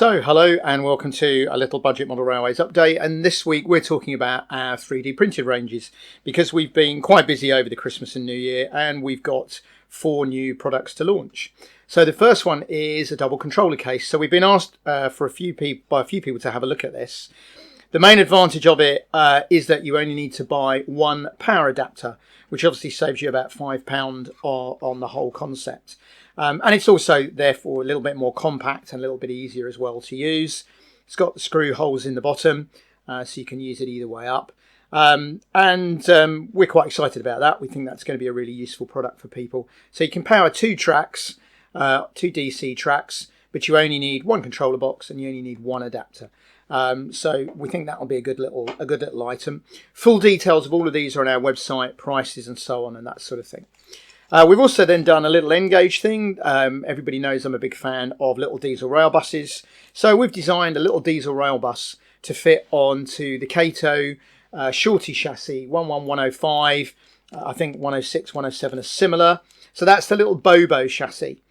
So hello and welcome to a little budget model railways update, and this week we're talking about our 3D printed ranges because we've been quite busy over the Christmas and New Year and we've got 4 new products to launch. So the first one is a double controller case. So we've been asked by a few people to have a look at this. The main advantage of it is that you only need to buy one power adapter, which obviously saves you about £5 on the whole concept. And it's also therefore a little bit more compact and a little bit easier as well to use. It's got the screw holes in the bottom, so you can use it either way up. We're quite excited about that. We think that's going to be a really useful product for people. So you can power 2 tracks, 2 DC tracks, but you only need one controller box and you only need one adapter. So we think that'll be a good little item. Full details of all of these are on our website, prices and so on and that sort of thing. We've also then done a little N-gauge thing. Everybody knows I'm a big fan of little diesel rail buses. So we've designed a little diesel rail bus to fit onto the Kato Shorty chassis, 11105. I think 106, 107 are similar. So that's the little Bobo chassis.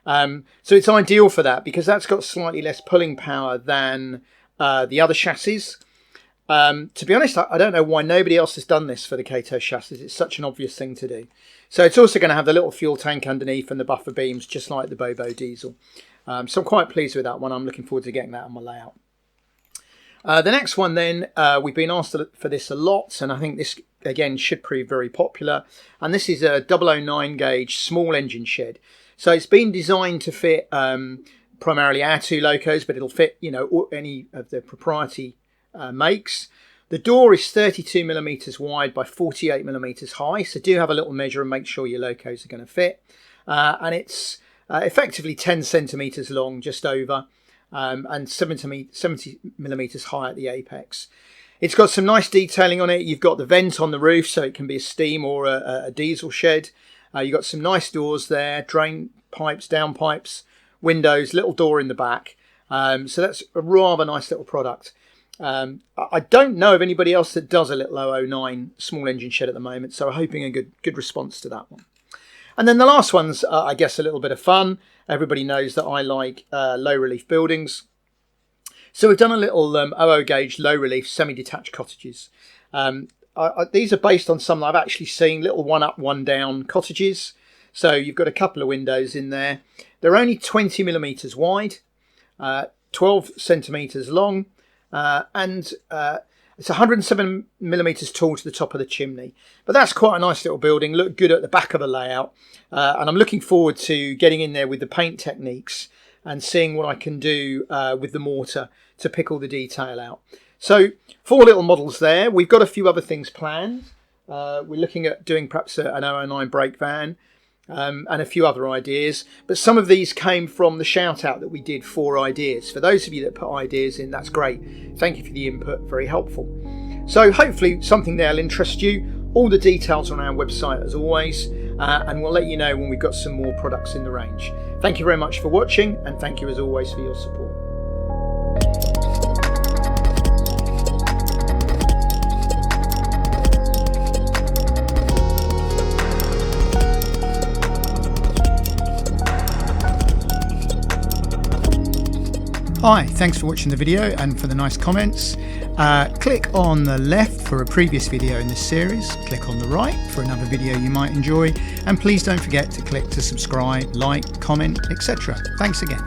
So it's ideal for that because that's got slightly less pulling power than the other chassis. To be honest, I don't know why nobody else has done this for the Kato chassis. It's such an obvious thing to do. So it's also going to have the little fuel tank underneath and the buffer beams, just like the Bobo diesel. So I'm quite pleased with that one. I'm looking forward to getting that on my layout. The next one then, we've been asked for this a lot, and I think this, again, should prove very popular. And this is a OO9 gauge small engine shed. So it's been designed to fit primarily our 2 locos, but it'll fit, any of the proprietary makes. The door is 32mm wide by 48mm high, so do have a little measure and make sure your locos are going to fit. And it's effectively 10cm long, just over, and 70mm high at the apex. It's got some nice detailing on it. You've got the vent on the roof, so it can be a steam or a diesel shed. You've got some nice doors there, drain pipes, down pipes, windows, little door in the back. So that's a rather nice little product. I don't know of anybody else that does a little OO9 small engine shed at the moment, so I'm hoping a good response to that one. And then the last one's, I guess, a little bit of fun. Everybody knows that I like low relief buildings. So we've done a little OO gauge low relief semi-detached cottages. These are based on some that I've actually seen, little one up, one down cottages. So you've got a couple of windows in there. They're only 20mm wide, 12cm long. And it's 107mm tall to the top of the chimney. But that's quite a nice little building, look good at the back of the layout. And I'm looking forward to getting in there with the paint techniques and seeing what I can do with the mortar to pick all the detail out. So 4 little models there. We've got a few other things planned. We're looking at doing perhaps an OO9 brake van. And a few other ideas, but some of these came from the shout out that we did for ideas. For those of you that put ideas in, that's great. Thank you for the input, very helpful. So hopefully something there will interest you. All the details on our website as always, and we'll let you know when we've got some more products in the range. Thank you very much for watching, and thank you as always for your support. Hi, thanks for watching the video and for the nice comments. Click on the left for a previous video in this series, click on the right for another video you might enjoy, and please don't forget to click to subscribe, like, comment, etc. Thanks again.